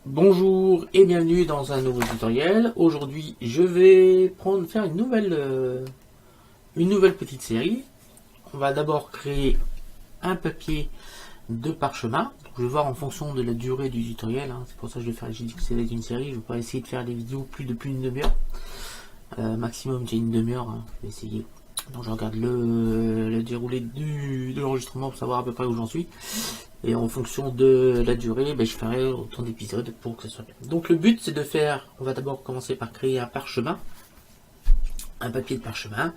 Bonjour et bienvenue dans un nouveau tutoriel. Aujourd'hui, je vais faire une nouvelle petite série. On va d'abord créer un papier de parchemin. Je vais voir en fonction de la durée du tutoriel. C'est pour ça que j'ai dit que c'était une série. Je vais pas essayer de faire des vidéos plus d'une demi-heure. Maximum, j'ai une demi-heure. Je vais essayer. Donc je regarde le déroulé de l'enregistrement pour savoir à peu près où j'en suis. Et en fonction de la durée, je ferai autant d'épisodes pour que ce soit bien. Donc le but c'est de faire, on va d'abord commencer par créer un parchemin, un papier de parchemin,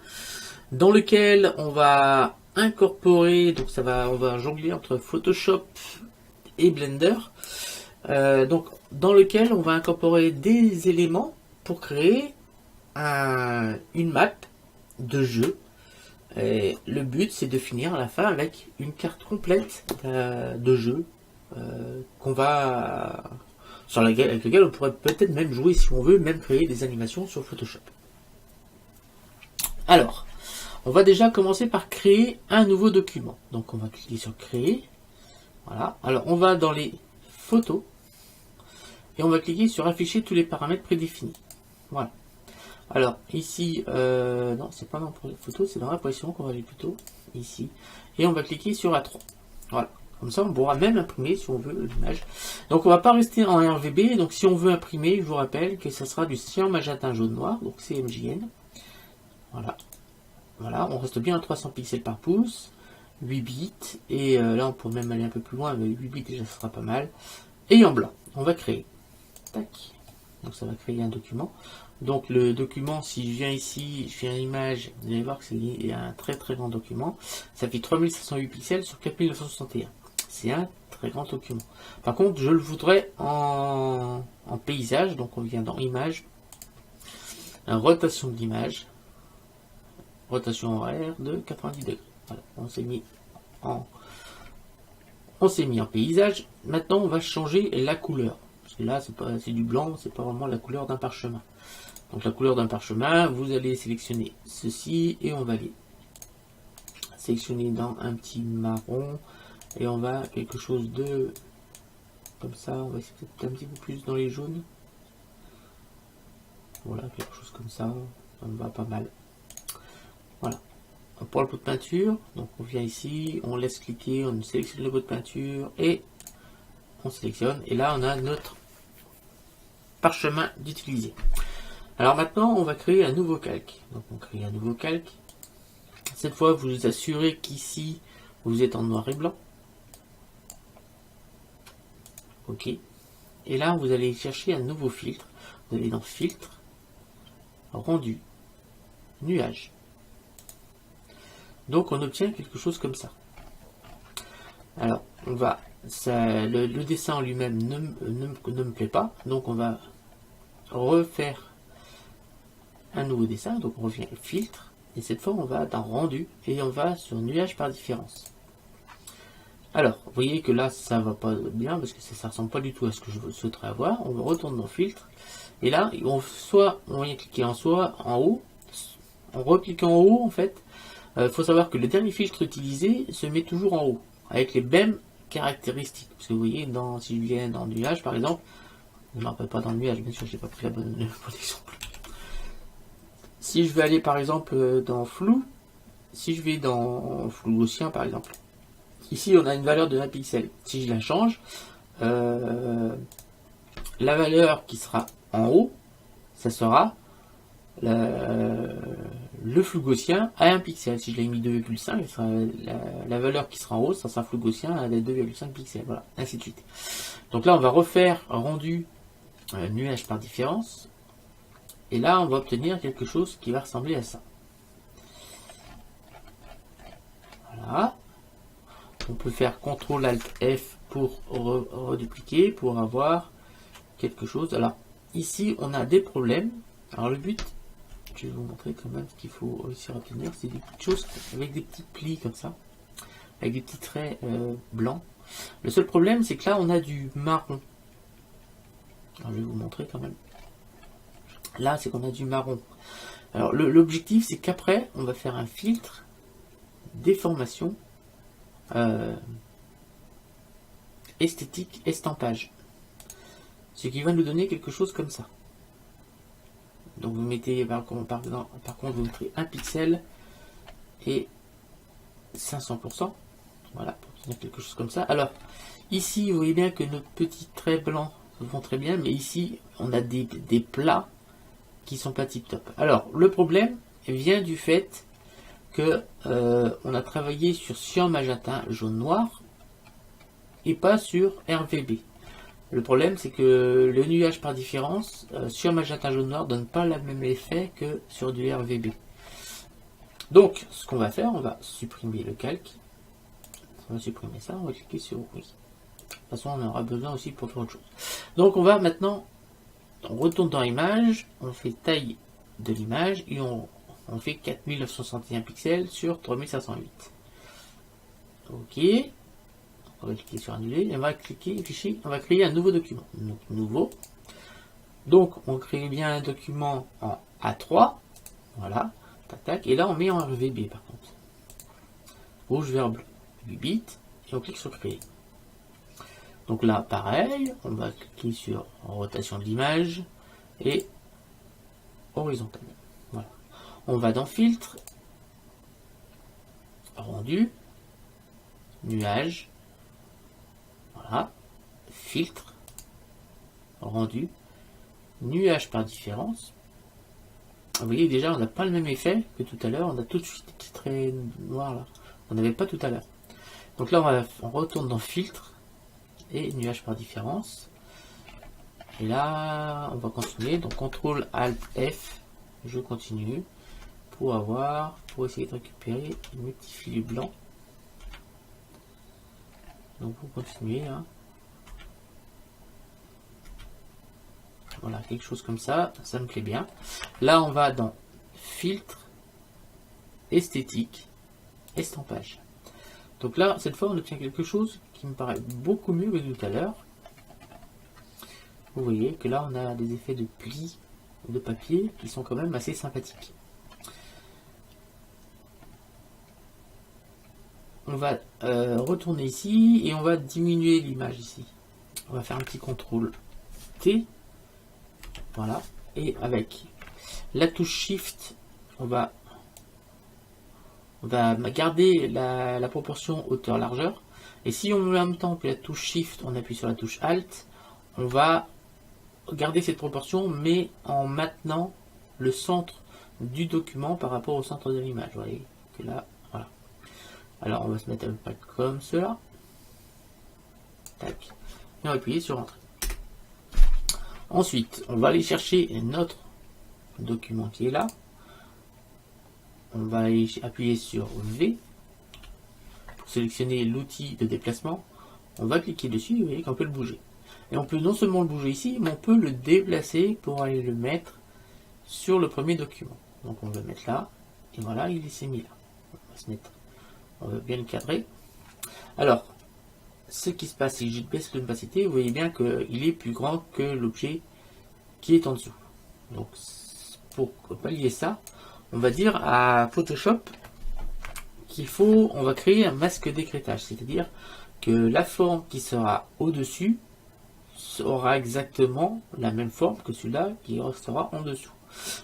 dans lequel on va incorporer, donc on va jongler entre Photoshop et Blender, dans lequel on va incorporer des éléments pour créer une map de jeu. Et le but c'est de finir à la fin avec une carte complète de jeu avec laquelle on pourrait peut-être même jouer si on veut, même créer des animations sur Photoshop. Alors, on va déjà commencer par créer un nouveau document. Donc on va cliquer sur créer. Voilà. Alors on va dans les photos et on va cliquer sur afficher tous les paramètres prédéfinis. Voilà. Alors ici, non, c'est pas dans les photos, c'est dans la position qu'on va aller plutôt ici. Et on va cliquer sur A3. Voilà. Comme ça, on pourra même imprimer si on veut l'image. Donc, on va pas rester en RGB. Donc, si on veut imprimer, je vous rappelle que ça sera du cyan, magenta, jaune, noir. Donc, CMJN. Voilà. Voilà. On reste bien à 300 pixels par pouce. 8 bits. Et là, on peut même aller un peu plus loin. Mais 8 bits, déjà, ça sera pas mal. Et en blanc. On va créer. Tac. Donc, ça va créer un document. Donc, le document, si je viens ici, je fais une image, vous allez voir que c'est un très très grand document. Ça fait 3708 pixels sur 4961. C'est un très grand document. Par contre, je le voudrais en paysage. Donc, on vient dans Image, rotation de l'image, rotation horaire de 90 degrés. Voilà, on s'est mis en paysage. Maintenant, on va changer la couleur. Parce que là, c'est du blanc, c'est pas vraiment la couleur d'un parchemin. Donc, la couleur d'un parchemin, vous allez sélectionner ceci et on va aller sélectionner dans un petit marron. Et on va quelque chose de comme ça, on va essayer peut-être un petit peu plus dans les jaunes. Voilà, quelque chose comme ça, ça me va pas mal. Voilà. Pour le pot de peinture, donc on vient ici, on laisse cliquer, on sélectionne le pot de peinture et on sélectionne. Et là, on a notre parchemin d'utiliser. Alors maintenant, on va créer un nouveau calque. Donc on crée un nouveau calque. Cette fois, vous vous assurez qu'ici, vous êtes en noir et blanc. OK. Et là, vous allez chercher un nouveau filtre. Vous allez dans Filtre, Rendu, Nuage. Donc, on obtient quelque chose comme ça. Alors, le dessin en lui-même ne me plaît pas. Donc, on va refaire un nouveau dessin. Donc, on revient Filtre. Et cette fois, on va dans Rendu. Et on va sur Nuage par différence. Alors, vous voyez que là, ça va pas bien parce que ça ressemble pas du tout à ce que je souhaiterais avoir. On retourne dans Filtre. Et là, on vient cliquer en haut. On reclique en haut, en fait. Faut savoir que le dernier filtre utilisé se met toujours en haut. Avec les mêmes caractéristiques. Parce que vous voyez, si je viens dans le nuage, par exemple. Je ne me rappelle pas dans le nuage, bien sûr, j'ai pas pris le bon exemple. Si je vais aller, par exemple, dans flou. Si je vais dans flou gaussien, par exemple. Ici, on a une valeur de 1 pixel. Si je la change, la valeur qui sera en haut, ça sera le flou gaussien à 1 pixel. Si je l'ai mis 2,5, la valeur qui sera en haut, ça sera flou gaussien à 2,5 pixels. Voilà, ainsi de suite. Donc là, on va refaire un rendu nuage par différence. Et là, on va obtenir quelque chose qui va ressembler à ça. Voilà. On peut faire CTRL ALT F pour redupliquer, pour avoir quelque chose. Alors, ici, on a des problèmes. Alors, le but, je vais vous montrer quand même ce qu'il faut réussir à obtenir. C'est des petites choses avec des petits plis comme ça, avec des petits traits blancs. Le seul problème, c'est que là, on a du marron. Alors, je vais vous montrer quand même. Là, c'est qu'on a du marron. Alors, l'objectif, c'est qu'après, on va faire un filtre, déformation, esthétique, estampage. ce qui va nous donner quelque chose comme ça. Donc vous mettez par contre vous mettrez un pixel et 500%. Voilà, pour obtenir quelque chose comme ça. Alors ici vous voyez bien que nos petits traits blancs vont très bien, mais ici on a des plats qui sont pas tip top. Alors le problème vient du fait que on a travaillé sur cyan, magenta, jaune, noir et pas sur RVB. Le problème c'est que le nuage par différence sur magenta, jaune, noir donne pas le même effet que sur du RVB. Donc ce qu'on va faire, on va supprimer le calque. On va supprimer ça, on va cliquer sur oui. De toute façon on aura besoin aussi pour faire autre chose. Donc on va maintenant, on retourne dans l'image, on fait taille de l'image et on fait 4961 pixels sur 3508. Ok. On va cliquer sur annuler et on va cliquer fichier, on va créer un nouveau document. Donc, nouveau. Donc on crée bien un document en A3. Voilà. Tac tac. Et là on met en RVB par contre. Rouge, vert, bleu. 8 bits. Et on clique sur créer. Donc là pareil, on va cliquer sur rotation de l'image et horizontale. Voilà. On va dans filtre, rendu, nuage, voilà, filtre, rendu, nuage par différence. Vous voyez déjà on n'a pas le même effet que tout à l'heure, on a tout de suite des petits traits noirs là, on n'avait pas tout à l'heure. Donc là on retourne dans filtre et nuage par différence. Et là on va continuer, donc CTRL ALT F, je continue. Pour essayer de récupérer mes petits filets blancs. Donc vous continuez hein. Voilà, quelque chose comme ça, ça me plaît bien. Là on va dans filtre, esthétique, estampage. Donc là cette fois on obtient quelque chose qui me paraît beaucoup mieux que tout à l'heure. Vous voyez que là on a des effets de plis de papier qui sont quand même assez sympathiques. On va retourner ici et on va diminuer l'image ici. On va faire un petit contrôle T. Voilà. Et avec la touche Shift, on va garder la proportion hauteur-largeur. Et si on met en même temps que la touche Shift, on appuie sur la touche Alt, on va garder cette proportion, mais en maintenant le centre du document par rapport au centre de l'image. Vous voyez que là, voilà. Alors on va se mettre à peu près comme cela. Tac. Et on va appuyer sur Entrée. Ensuite, on va aller chercher notre document qui est là. On va aller appuyer sur V pour sélectionner l'outil de déplacement. On va cliquer dessus, vous voyez qu'on peut le bouger. Et on peut non seulement le bouger ici, mais on peut le déplacer pour aller le mettre sur le premier document. Donc on va le mettre là, et voilà, il s'est mis là. On va se mettre, on va bien le cadrer. Alors, ce qui se passe, si je baisse l'opacité, vous voyez bien qu'il est plus grand que l'objet qui est en dessous. Donc, pour pallier ça, on va dire à Photoshop qu'il faut, on va créer un masque d'écrêtage, c'est-à-dire que la forme qui sera au-dessus aura exactement la même forme que celui-là qui restera en dessous.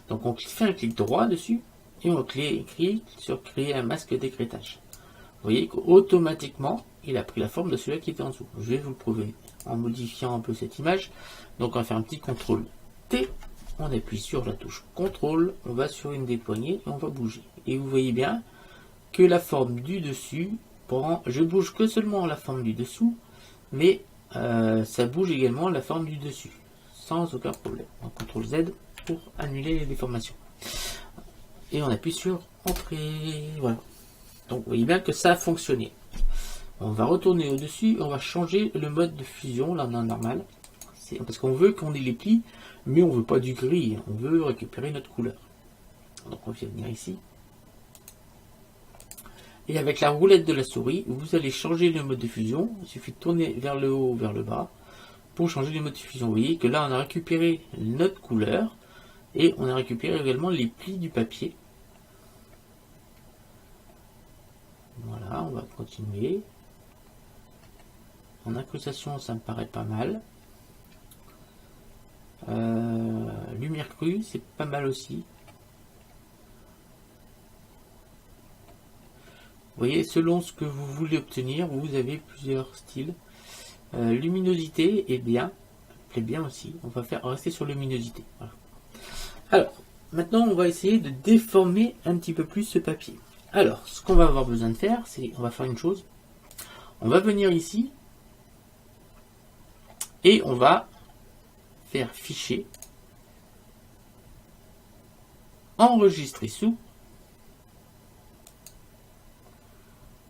Donc on fait un clic droit dessus et on clique sur créer un masque d'écrêtage. Vous voyez qu'automatiquement il a pris la forme de celui-là qui était en dessous. Je vais vous le prouver en modifiant un peu cette image. Donc on va faire un petit CTRL T, on appuie sur la touche CTRL, on va sur une des poignées et on va bouger. Et vous voyez bien que la forme du dessus prend, je bouge que seulement la forme du dessous, mais ça bouge également la forme du dessus, sans aucun problème. Donc CTRL Z pour annuler les déformations. Et on appuie sur Entrée. Voilà. Donc vous voyez bien que ça a fonctionné. On va retourner au-dessus, on va changer le mode de fusion, là on est en normal. Parce qu'on veut qu'on ait les plis, mais on veut pas du gris, on veut récupérer notre couleur. Donc on va venir ici. Et avec la roulette de la souris, vous allez changer le mode de fusion. Il suffit de tourner vers le haut ou vers le bas pour changer le mode de fusion. Vous voyez que là, on a récupéré notre couleur et on a récupéré également les plis du papier. Voilà, on va continuer. En incrustation, ça me paraît pas mal. Lumière crue, c'est pas mal aussi. Vous voyez, selon ce que vous voulez obtenir, vous avez plusieurs styles. Luminosité est bien, plaît bien aussi. On va rester sur luminosité. Voilà. Alors, maintenant, on va essayer de déformer un petit peu plus ce papier. Alors, ce qu'on va avoir besoin de faire, c'est, on va faire une chose. On va venir ici et on va faire fichier, enregistrer sous,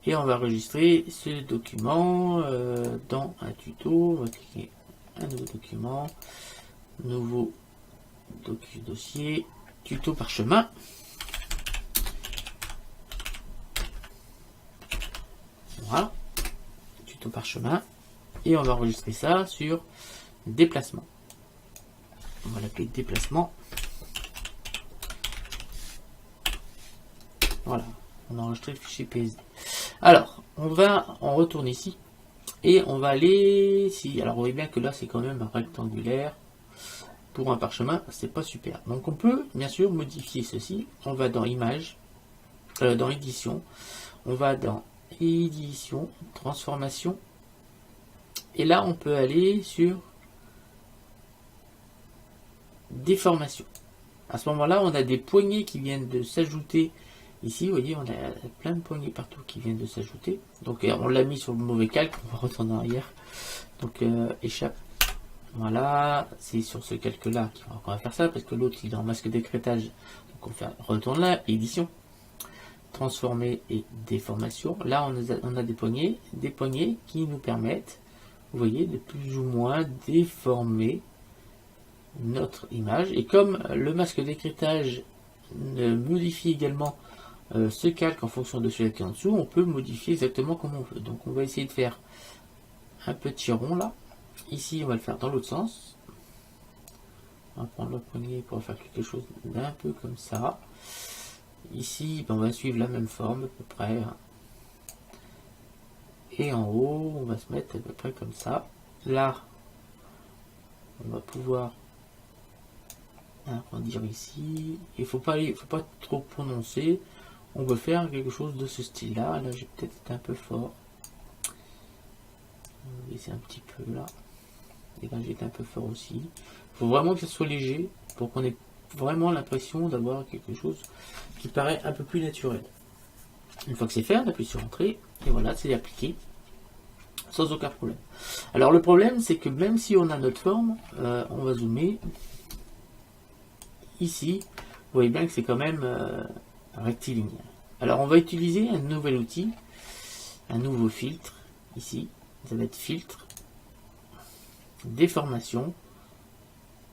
et on va enregistrer ce document dans un tuto. On va cliquer un nouveau document, nouveau dossier, tuto parchemin. Voilà, tuto parchemin, et on va enregistrer ça sur déplacement. On va l'appeler déplacement. Voilà, on a enregistré le fichier PSD. Alors, on retourne ici et on va aller ici. Alors, vous voyez bien que là, c'est quand même un rectangulaire. Pour un parchemin, c'est pas super. Donc, on peut bien sûr modifier ceci. On va dans Images, dans Édition. On va dans Édition, Transformation. Et là, on peut aller sur Déformation. À ce moment-là, on a des poignées qui viennent de s'ajouter. Ici, vous voyez, on a plein de poignées partout qui viennent de s'ajouter. Donc, on l'a mis sur le mauvais calque. On va retourner en arrière. Donc, échappe. Voilà, c'est sur ce calque-là qu'on va faire ça, parce que l'autre, il est en masque d'écrêtage. Donc, retourne là, édition, transformer et déformation. Là, on a des poignées qui nous permettent, vous voyez, de plus ou moins déformer notre image. Et comme le masque d'écrêtage modifie également ce calque en fonction de celui qui est en dessous, on peut modifier exactement comme on veut. Donc, on va essayer de faire un petit rond là. Ici, on va le faire dans l'autre sens. On va prendre le poignet pour faire quelque chose d'un peu comme ça. Ici, on va suivre la même forme à peu près. Et en haut, on va se mettre à peu près comme ça. Là, on va pouvoir agrandir ici. Il ne faut pas trop prononcer. On veut faire quelque chose de ce style-là. Là, j'ai peut-être été un peu fort. On va baisser un petit peu là. Et là, j'ai été un peu fort aussi. Il faut vraiment que ce soit léger pour qu'on ait vraiment l'impression d'avoir quelque chose qui paraît un peu plus naturel. Une fois que c'est fait, on appuie sur Entrée. Et voilà, c'est appliqué sans aucun problème. Alors, le problème, c'est que même si on a notre forme, on va zoomer. Ici, vous voyez bien que c'est quand même rectiligne. Alors, on va utiliser un nouvel outil, un nouveau filtre. Ici, ça va être filtre, déformation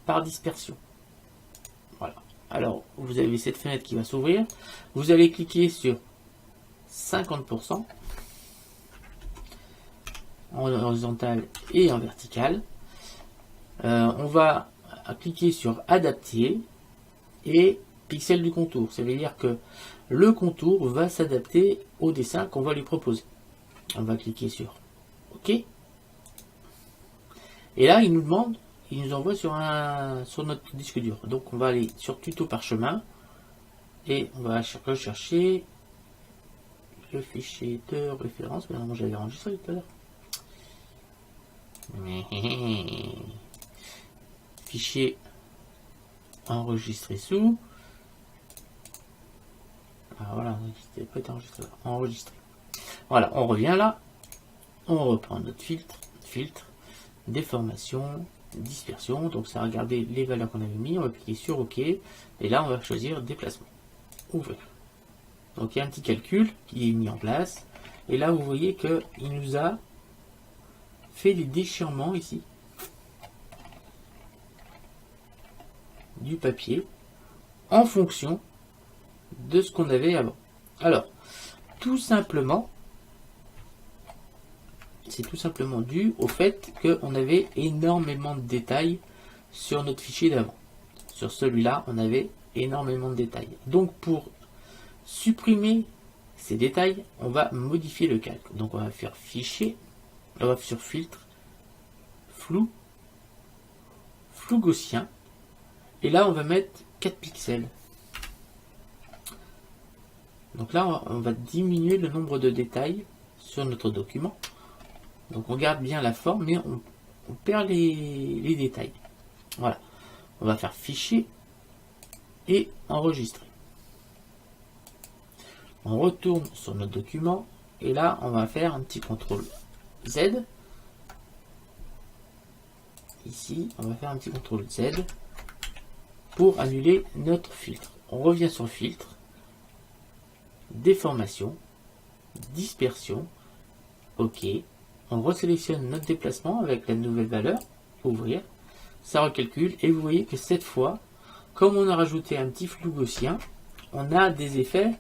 par dispersion. Voilà. Alors, vous avez cette fenêtre qui va s'ouvrir. Vous allez cliquer sur 50% en horizontal et en vertical. On va cliquer sur adapter et pixel du contour. Ça veut dire que le contour va s'adapter au dessin qu'on va lui proposer. On va cliquer sur OK. Et là, il nous demande, il nous envoie sur notre disque dur. Donc, on va aller sur tuto parchemin et on va rechercher le fichier de référence. Maintenant, j'avais enregistré tout à l'heure. Fichier enregistré sous. Ah, voilà, il pas été enregistré. Enregistré. Voilà, on revient là. On reprend notre filtre, déformation, dispersion. Donc ça a regardé les valeurs qu'on avait mis. On va cliquer sur OK. Et là, on va choisir déplacement. Ouvrir. Donc il y a un petit calcul qui est mis en place. Et là, vous voyez qu'il nous a fait des déchirements ici du papier en fonction de ce qu'on avait avant. Alors, tout simplement, c'est tout simplement dû au fait qu'on avait énormément de détails sur notre fichier d'avant. Sur celui-là, on avait énormément de détails. Donc, pour supprimer ces détails, on va modifier le calque. Donc, on va faire fichier, on va sur filtre, flou flou gaussien. Et là, on va mettre 4 pixels. Donc là, on va diminuer le nombre de détails sur notre document. Donc on garde bien la forme, mais on perd les détails. Voilà. On va faire fichier et enregistrer. On retourne sur notre document et là, on va faire un petit CTRL Z. Ici, on va faire un petit CTRL Z pour annuler notre filtre. On revient sur le filtre, déformation, dispersion, OK. On resélectionne notre déplacement avec la nouvelle valeur, ouvrir, ça recalcule et vous voyez que cette fois, comme on a rajouté un petit flou gaussien, on a des effets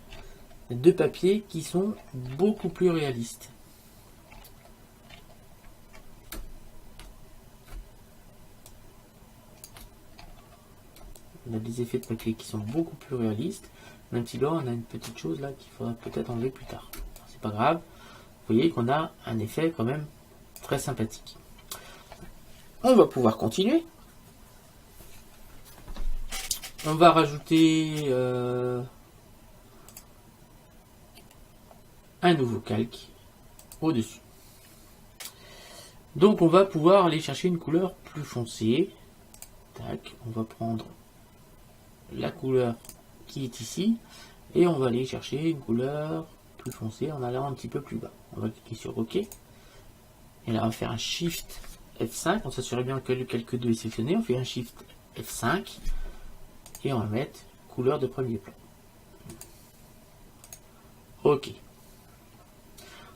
de papier qui sont beaucoup plus réalistes. On a des effets de papier qui sont beaucoup plus réalistes, même si là on a une petite chose là qu'il faudra peut-être enlever plus tard. C'est pas grave, vous voyez qu'on a un effet quand même très sympathique. On va pouvoir continuer. On va rajouter un nouveau calque au-dessus. Donc on va pouvoir aller chercher une couleur plus foncée. Tac, on va prendre la couleur qui est ici et on va aller chercher une couleur plus foncée en allant un petit peu plus bas. On va cliquer sur OK. Et là on va faire un Shift F5. On s'assure bien que le calque 2 est sélectionné. On fait un Shift F5 et on va mettre couleur de premier plan. OK.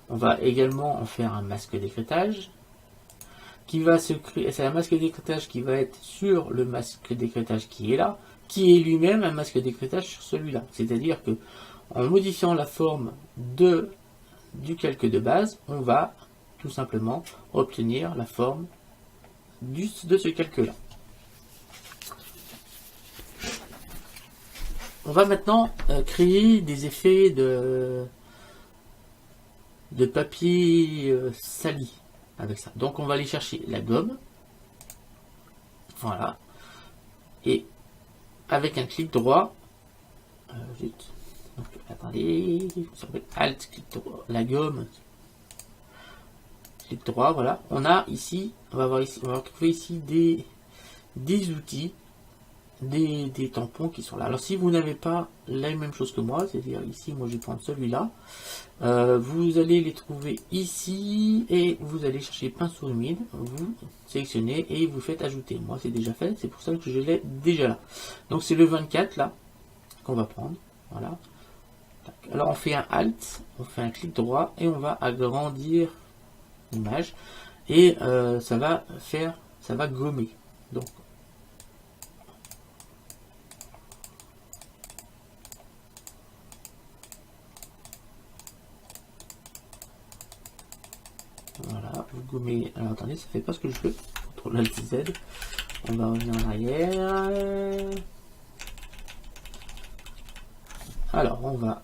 On va également en faire un masque d'écrêtage qui va se créer. C'est un masque d'écrêtage qui va être sur le masque d'écrêtage qui est là, qui est lui-même un masque d'écrêtage sur celui-là. C'est-à-dire que en modifiant la forme du calque de base, on va tout simplement obtenir la forme de ce calque-là. On va maintenant créer des effets de papier sali avec ça. Donc on va aller chercher la gomme. Voilà. Et avec un clic droit, vite. Donc, attendez, Alt, clic droit, la gomme, clic droit, voilà. On a ici, on va retrouver ici des outils, des tampons qui sont là. Alors si vous n'avez pas la même chose que moi, c'est-à-dire ici, moi je vais prendre celui-là, vous allez les trouver ici et vous allez chercher pinceau humide, vous sélectionnez et vous faites ajouter. Moi c'est déjà fait, c'est pour ça que je l'ai déjà là. Donc c'est le 24 là qu'on va prendre, voilà. Alors on fait un Alt, on fait un clic droit et on va agrandir l'image et ça va gommer. Donc voilà, vous gommez. Alors attendez, ça fait pas ce que je veux. CTRL Alt Z. On va revenir en arrière. Alors on va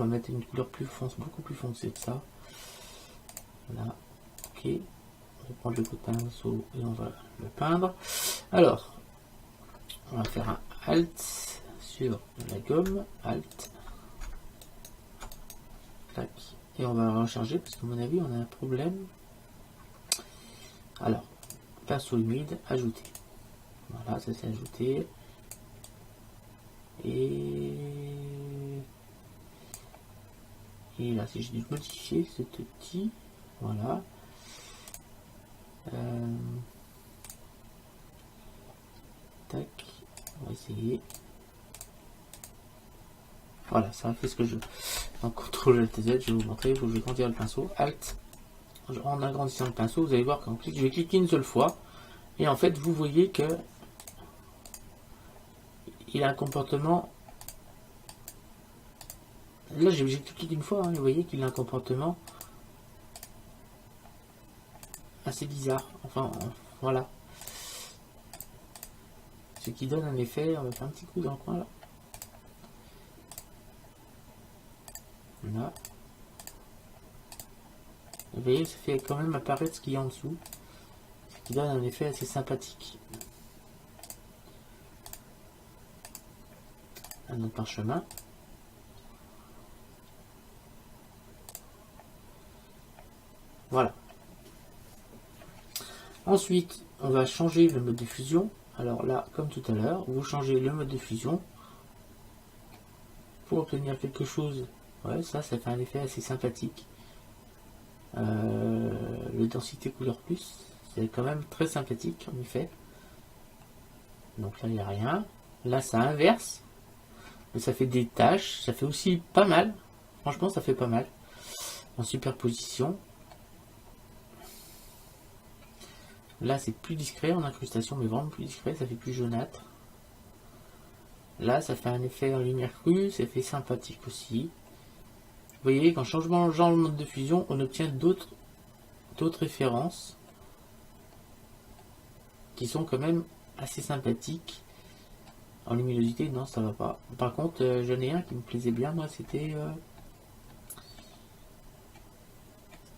mettre une couleur plus foncée, beaucoup plus foncée que ça. Voilà. Ok. On va prendre le coup de pinceau et on va le peindre. Alors, on va faire un Alt sur la gomme. Alt. Tac. Et on va recharger parce qu'à mon avis on a un problème. Alors, pinceau humide, ajouter. Voilà, ça c'est ajouté. Et là, si je dis modifier ce petit, voilà. Tac, on va essayer. Voilà, ça a fait ce que je veux. Donc, CTRL Alt Z, je vais vous montrer. Il faut que je vais grandir le pinceau. Alt. En agrandissant le pinceau, vous allez voir qu'en clic, je vais cliquer une seule fois. Et en fait, vous voyez que il a un comportement. Là, j'ai cliqué une fois. Hein, vous voyez qu'il a un comportement assez bizarre. Enfin, voilà. Ce qui donne un effet. On va faire un petit coup dans le coin là. Là. Vous voyez, ça fait quand même apparaître ce qu'il y a en dessous. Ce qui donne un effet assez sympathique. à notre parchemin. Voilà. Ensuite, on va changer le mode de fusion. Alors là, comme tout à l'heure, vous changez le mode de fusion pour obtenir quelque chose. Ouais, ça fait un effet assez sympathique. Le densité couleur plus, c'est quand même très sympathique en effet. Donc là, il n'y a rien. Là, ça inverse. Mais ça fait des taches. Ça fait aussi pas mal. Franchement, ça fait pas mal. En superposition. Là, c'est plus discret en incrustation, mais vraiment plus discret. Ça fait plus jaunâtre. Là, ça fait un effet en lumière crue. Ça fait sympathique aussi. Vous voyez, qu'en changeant le mode de fusion, on obtient d'autres références qui sont quand même assez sympathiques. En luminosité, non, ça va pas. Par contre, j'en ai un qui me plaisait bien, moi, c'était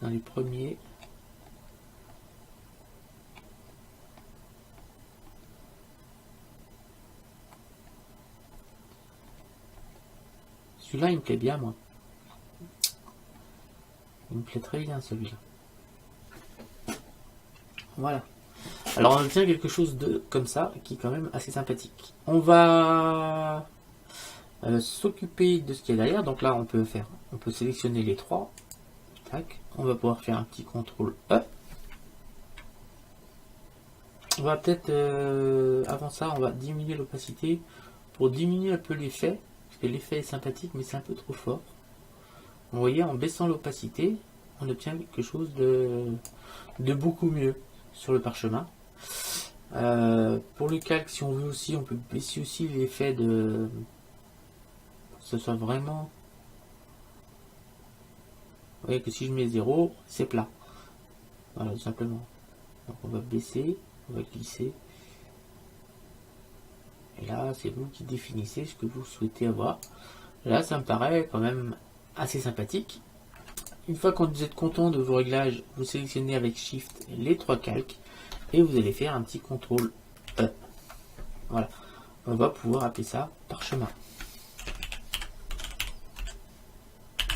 dans les premiers. Celui-là, il me plaît bien, moi. Il me plaît très bien, celui-là. Voilà. Alors, on obtient quelque chose de comme ça, qui est quand même assez sympathique. On va s'occuper de ce qu'il y a derrière. Donc là, on peut sélectionner les trois. Tac. On va pouvoir faire un petit contrôle E. On va peut-être, avant ça, on va diminuer l'opacité pour diminuer un peu l'effet. Parce que l'effet est sympathique, mais c'est un peu trop fort. Vous voyez, en baissant l'opacité, on obtient quelque chose de beaucoup mieux sur le parchemin. Pour le calque, si on veut aussi, on peut baisser aussi l'effet de... pour que ce soit vraiment... Vous voyez que si je mets 0, c'est plat. Voilà, tout simplement. Donc on va baisser, on va glisser. Et là, c'est vous qui définissez ce que vous souhaitez avoir. Là, ça me paraît quand même assez sympathique. Une fois que vous êtes content de vos réglages, vous sélectionnez avec Shift les trois calques et vous allez faire un petit contrôle E. Voilà. On va pouvoir appeler ça parchemin.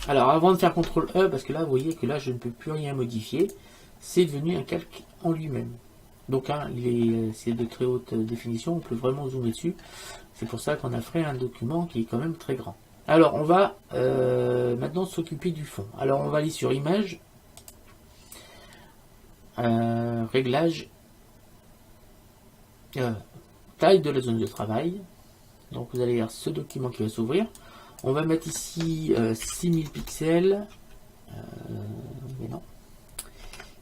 Alors, avant de faire contrôle E, parce que là, vous voyez que là, je ne peux plus rien modifier, c'est devenu un calque en lui-même. Donc, hein, c'est de très haute définition, on peut vraiment zoomer dessus. C'est pour ça qu'on a fait un document qui est quand même très grand. Alors, on va maintenant s'occuper du fond. Alors, on va aller sur Image, Réglage, taille de la zone de travail. Donc, vous allez voir ce document qui va s'ouvrir. On va mettre ici 6000 pixels. Mais non.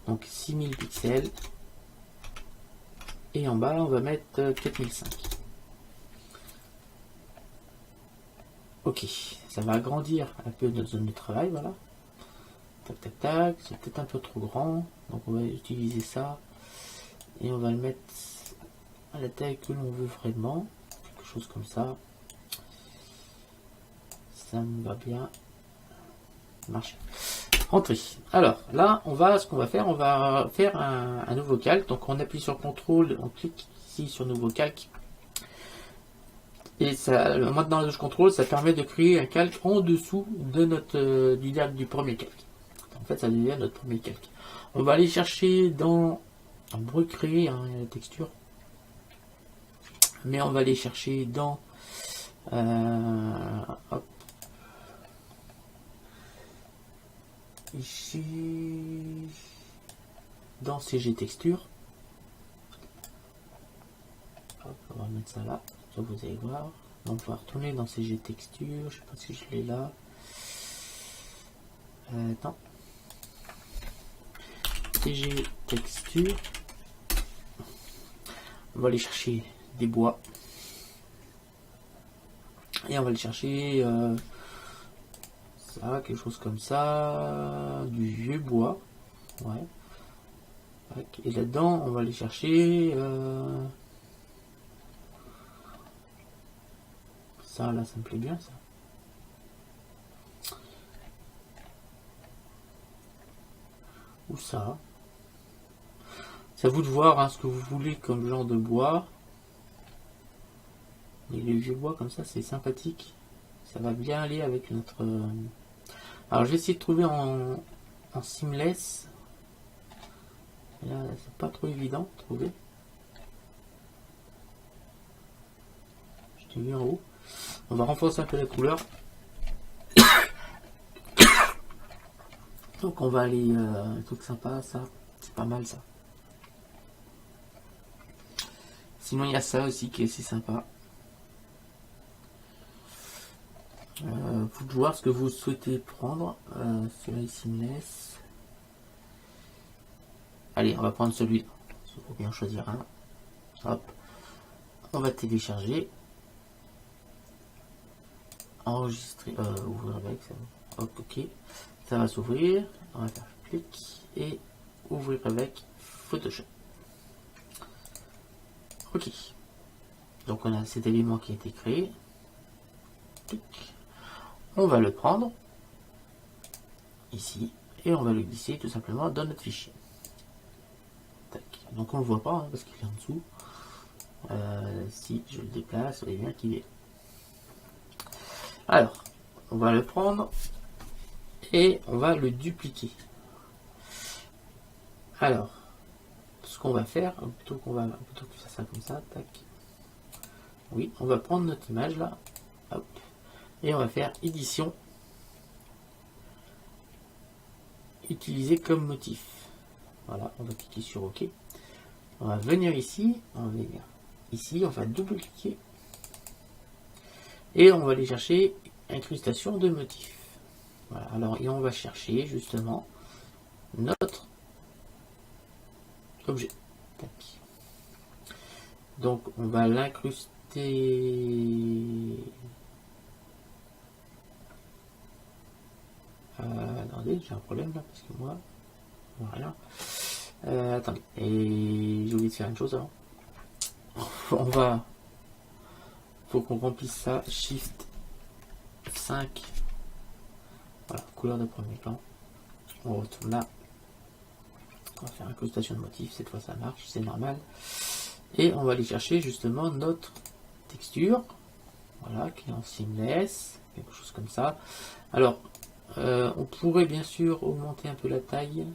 Donc, 6000 pixels. Et en bas, on va mettre 4005. Ok, ça va agrandir un peu notre zone de travail, voilà. Tac, tac, tac, c'est peut-être un peu trop grand, donc on va utiliser ça. Et on va le mettre à la taille que l'on veut vraiment, quelque chose comme ça. Ça me va bien. Marcher. Entrée. Alors, là, ce qu'on va faire, on va faire un nouveau calque. Donc on appuie sur CTRL, on clique ici sur nouveau calque. Et ça, maintenant, le contrôle, ça permet de créer un calque en dessous de du premier calque. En fait, ça devient notre premier calque. On va aller chercher dans recréer la texture, mais on va aller chercher dans hop, ici dans CG texture. Hop, on va mettre ça là. Ça, vous allez voir. Donc on va retourner dans CG texture. Je sais pas si je l'ai là. Non. CG texture. On va aller chercher des bois. Et on va aller chercher ça, quelque chose comme ça. Du vieux bois. Ouais. Et là-dedans, on va aller chercher ça, là, ça me plaît bien, ça. Ou ça. C'est à vous de voir ce que vous voulez comme genre de bois. Et les vieux bois comme ça, c'est sympathique. Ça va bien aller avec notre... Alors je vais essayer de trouver en seamless. Là, c'est pas trop évident de trouver. Je t'ai vu en haut. On va renforcer un peu la couleur. Donc on va aller... un truc sympa, ça. C'est pas mal ça. Sinon il y a ça aussi qui est assez sympa. Vous devez voir ce que vous souhaitez prendre. Celui-là ici me laisse. Allez, on va prendre celui-là. Il faut bien choisir un. Hop. On va télécharger. Enregistrer. Ouvrir avec. Hop, ok. Ça va s'ouvrir. On va faire clic et ouvrir avec Photoshop. Ok. Donc on a cet élément qui a été créé. Clic. On va le prendre ici et on va le glisser tout simplement dans notre fichier. Tac. Donc on ne le voit pas hein, parce qu'il est en dessous. Si je le déplace, vous voyez bien qu'il est. Alors, on va le prendre et on va le dupliquer. Alors, ce qu'on va faire, plutôt que faire ça comme ça, tac. Oui, on va prendre notre image là, hop, et on va faire édition, utiliser comme motif. Voilà, on va cliquer sur OK. On va venir ici, on va venir ici, on va double-cliquer et on va aller chercher incrustation de motifs. Voilà, alors et on va chercher justement notre objet. Tac. Donc on va l'incruster. Attendez, j'ai un problème là parce que moi, rien. Attendez, et j'ai oublié de faire une chose avant. On va, faut qu'on remplisse ça. Shift 5. Voilà, couleur de premier plan. On retourne là. On va faire incrustation de motif. Cette fois ça marche, c'est normal. Et on va aller chercher justement notre texture. Voilà, qui est en seamless, quelque chose comme ça. Alors, on pourrait bien sûr augmenter un peu la taille.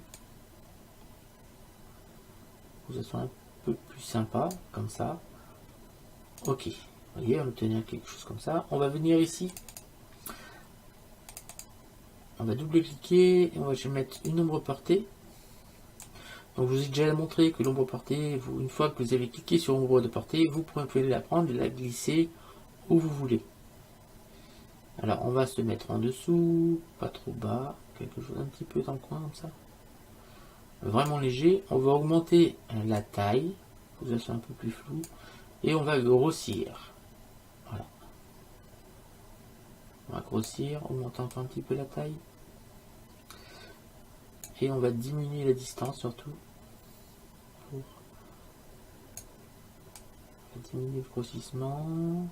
Pour que ça soit un peu plus sympa, comme ça. Ok, vous voyez, on va obtenir quelque chose comme ça. On va venir ici. On va double-cliquer et on va mettre une ombre portée. Donc je vous ai déjà montré que l'ombre portée, une fois que vous avez cliqué sur l'ombre de portée, vous pouvez la prendre et la glisser où vous voulez. Alors on va se mettre en dessous, pas trop bas, quelque chose un petit peu dans le coin comme ça. Vraiment léger. On va augmenter la taille, pour que ça soit un peu plus flou, et on va grossir. Voilà. On va grossir, augmenter encore un petit peu la taille. Et on va diminuer la distance surtout. Pour diminuer le grossissement.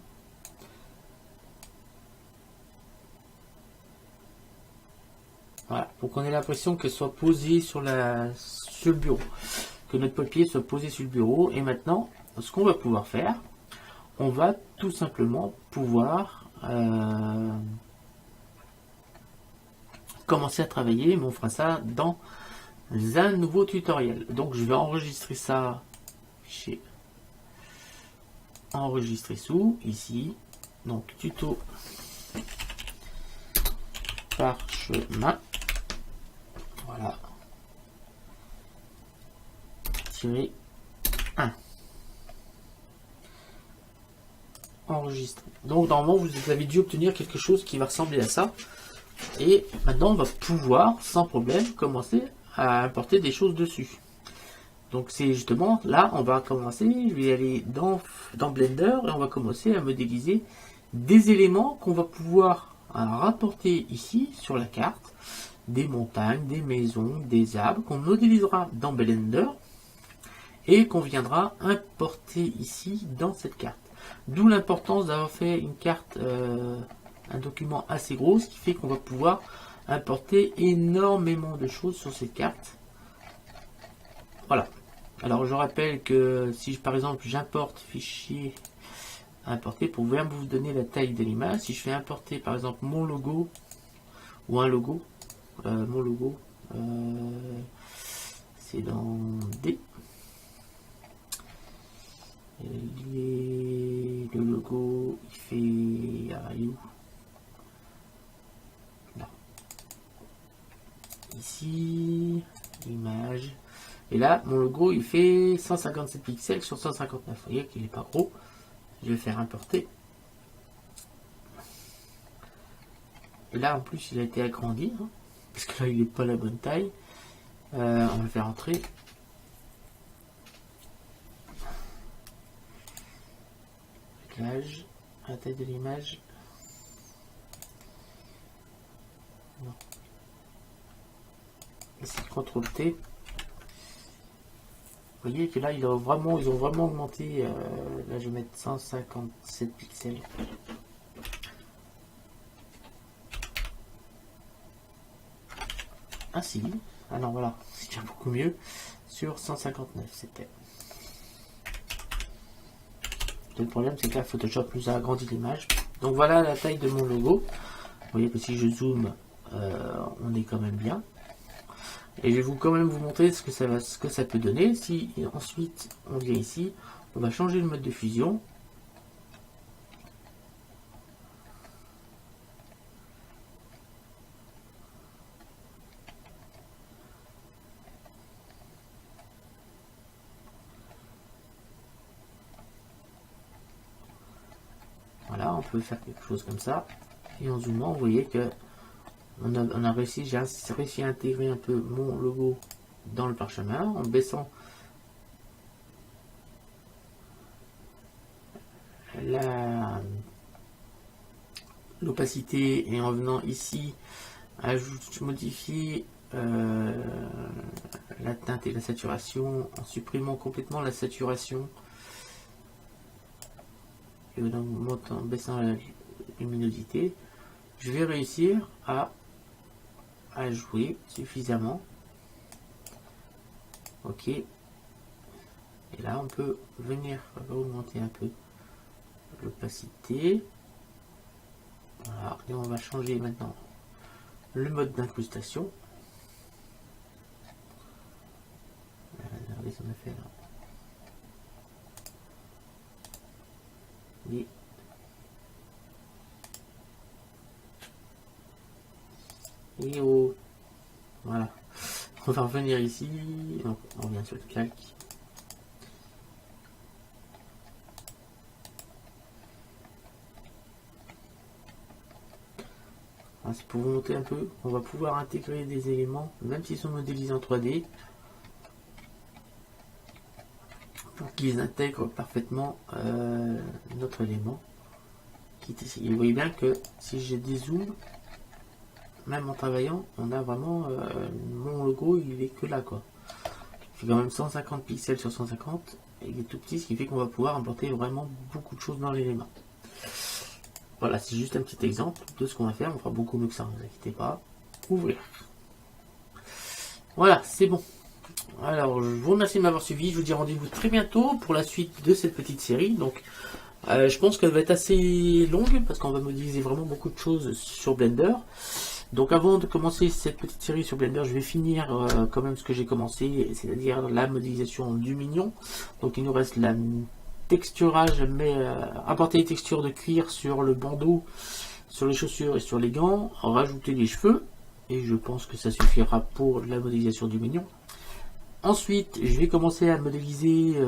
Voilà, pour qu'on ait l'impression qu'elle soit posée sur le bureau. Que notre papier soit posé sur le bureau. Et maintenant, ce qu'on va pouvoir faire, on va tout simplement pouvoir commencer à travailler, mais on fera ça dans un nouveau tutoriel. Donc je vais enregistrer ça chez enregistrer sous ici. Donc tuto parchemin. Voilà. Tirer 1. Enregistrer. Donc normalement vous avez dû obtenir quelque chose qui va ressembler à ça. Et maintenant on va pouvoir sans problème commencer à importer des choses dessus. Donc c'est justement là on va commencer, je vais aller dans Blender et on va commencer à modéliser des éléments qu'on va pouvoir rapporter ici sur la carte, des montagnes, des maisons, des arbres qu'on modélisera dans Blender et qu'on viendra importer ici dans cette carte. D'où l'importance d'avoir fait une carte, un document assez gros, ce qui fait qu'on va pouvoir importer énormément de choses sur cette carte. Voilà. Alors je rappelle que si par exemple j'importe fichier importer pour bien vous donner la taille de l'image. Si je fais importer par exemple mon logo ou un logo, mon logo, c'est dans D. Le logo, il fait... Ah, il est où? Là. Ici, image. Et là, mon logo, il fait 157 pixels sur 159. Vous voyez qu'il n'est pas gros. Je vais faire importer. Et là, en plus, il a été agrandi. Hein, parce que là, il n'est pas la bonne taille. On va le faire entrer. Réglage. La taille de l'image. Ici, CTRL T. Vous voyez que là, ils ont vraiment augmenté. Là, je vais mettre 157 pixels. Ah si. Ah non, voilà. C'est déjà beaucoup mieux. Sur 159, c'était. Le problème, c'est que là, Photoshop nous a agrandi l'image. Donc voilà la taille de mon logo. Vous voyez que si je zoome, on est quand même bien. Et je vais quand même vous montrer ce que ça peut donner. Si ensuite on vient ici, on va changer le mode de fusion. Voilà, on peut faire quelque chose comme ça. Et en zoomant, vous voyez que on a réussi, j'ai réussi à intégrer un peu mon logo dans le parchemin en baissant l'opacité et en venant ici modifier la teinte et la saturation en supprimant complètement la saturation et en baissant la luminosité, je vais réussir à jouer suffisamment. Ok, et là on peut venir augmenter un peu l'opacité. Voilà, et on va changer maintenant le mode d'incrustation. Regardez ce qu'on a fait là. Et oh, voilà. On va revenir ici. Donc, on revient sur le calque. C'est pour vous montrer un peu, on va pouvoir intégrer des éléments, même s'ils sont modélisés en 3D, pour qu'ils intègrent parfaitement notre élément qui est ici. Et vous voyez bien que si j'ai des zooms, même en travaillant, on a vraiment mon logo, il est que là quoi. Il fait quand même 150 pixels sur 150, et il est tout petit, ce qui fait qu'on va pouvoir importer vraiment beaucoup de choses dans l'élément. Voilà, c'est juste un petit exemple de ce qu'on va faire. On fera beaucoup mieux que ça, ne vous inquiétez pas. Ouvrir. Voilà, c'est bon. Alors, je vous remercie de m'avoir suivi. Je vous dis rendez-vous très bientôt pour la suite de cette petite série. Donc, je pense qu'elle va être assez longue parce qu'on va modéliser vraiment beaucoup de choses sur Blender. Donc, avant de commencer cette petite série sur Blender, je vais finir quand même ce que j'ai commencé, c'est-à-dire la modélisation du mignon. Donc, il nous reste la texturage, mais apporter les textures de cuir sur le bandeau, sur les chaussures et sur les gants, rajouter les cheveux, et je pense que ça suffira pour la modélisation du mignon. Ensuite, je vais commencer à modéliser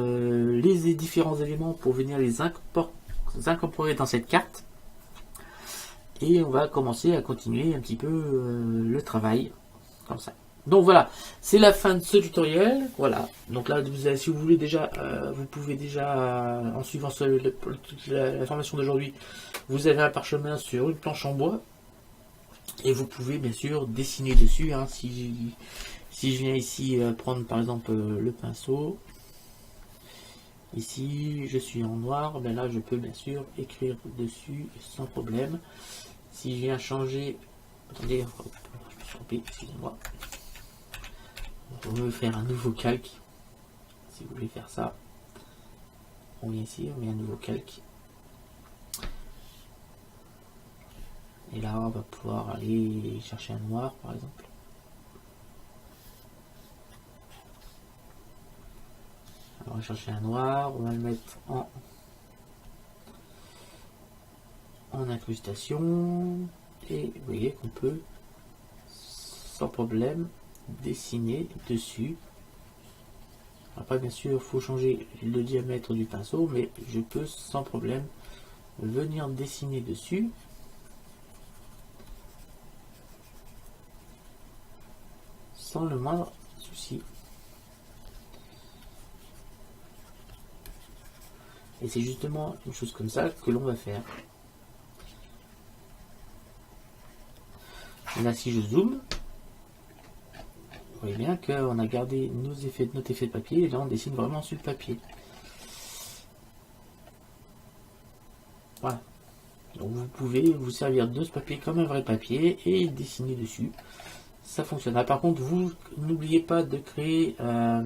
les différents éléments pour venir les incorporer dans cette carte, et on va commencer à continuer un petit peu le travail, comme ça. Donc voilà, c'est la fin de ce tutoriel. Voilà, donc là, si vous voulez déjà, vous pouvez déjà, en suivant la formation d'aujourd'hui, vous avez un parchemin sur une planche en bois. Et vous pouvez bien sûr dessiner dessus. Hein, si je viens ici prendre par exemple le pinceau, ici je suis en noir, ben là je peux bien sûr écrire dessus sans problème. Si je viens changer, attendez, je me suis trompé, excusez-moi. On veut faire un nouveau calque. Si vous voulez faire ça, on vient ici, on met un nouveau calque. Et là, on va pouvoir aller chercher un noir, par exemple. Alors, on va chercher un noir, on va le mettre en incrustation. Et vous voyez qu'on peut, sans problème, dessiner dessus. Après, bien sûr, il faut changer le diamètre du pinceau, mais je peux sans problème venir dessiner dessus. Sans le moindre souci. Et c'est justement une chose comme ça que l'on va faire. Là, si je zoome, vous voyez bien qu'on a gardé notre effet de papier, et là on dessine vraiment sur le papier. Voilà. Donc vous pouvez vous servir de ce papier comme un vrai papier et dessiner dessus. Ça fonctionne. Par contre, vous n'oubliez pas de créer un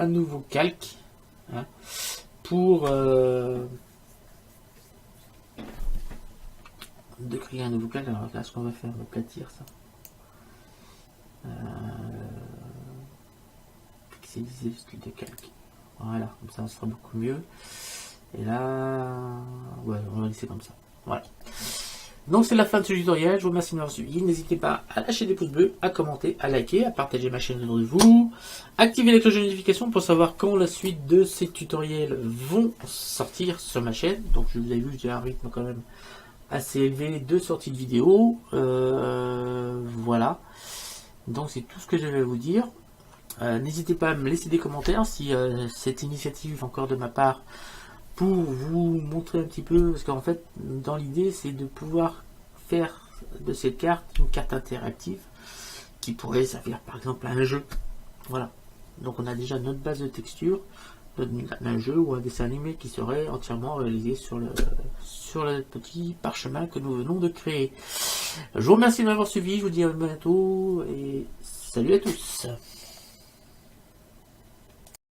nouveau calque, hein, pour de créer un nouveau calque. Alors là, ce qu'on va faire, on va aplatir ça. Pixeliser le style de calque. Voilà, comme ça, sera beaucoup mieux. Et là, ouais, on va laisser comme ça. Voilà. Donc c'est la fin de ce tutoriel, je vous remercie de m'avoir suivi, n'hésitez pas à lâcher des pouces bleus, à commenter, à liker, à partager ma chaîne autour de vous, activez la cloche de notification pour savoir quand la suite de ces tutoriels vont sortir sur ma chaîne. Donc je vous ai vu, j'ai un rythme quand même assez élevé de sortie de vidéos, voilà, donc c'est tout ce que je vais vous dire. N'hésitez pas à me laisser des commentaires si cette initiative encore de ma part pour vous montrer un petit peu, parce qu'en fait dans l'idée c'est de pouvoir faire de cette carte une carte interactive qui pourrait servir par exemple à un jeu. Voilà, donc on a déjà notre base de texture d'un jeu ou un dessin animé qui serait entièrement réalisé sur le petit parchemin que nous venons de créer. Je vous remercie de m'avoir suivi, je vous dis à bientôt et salut à tous.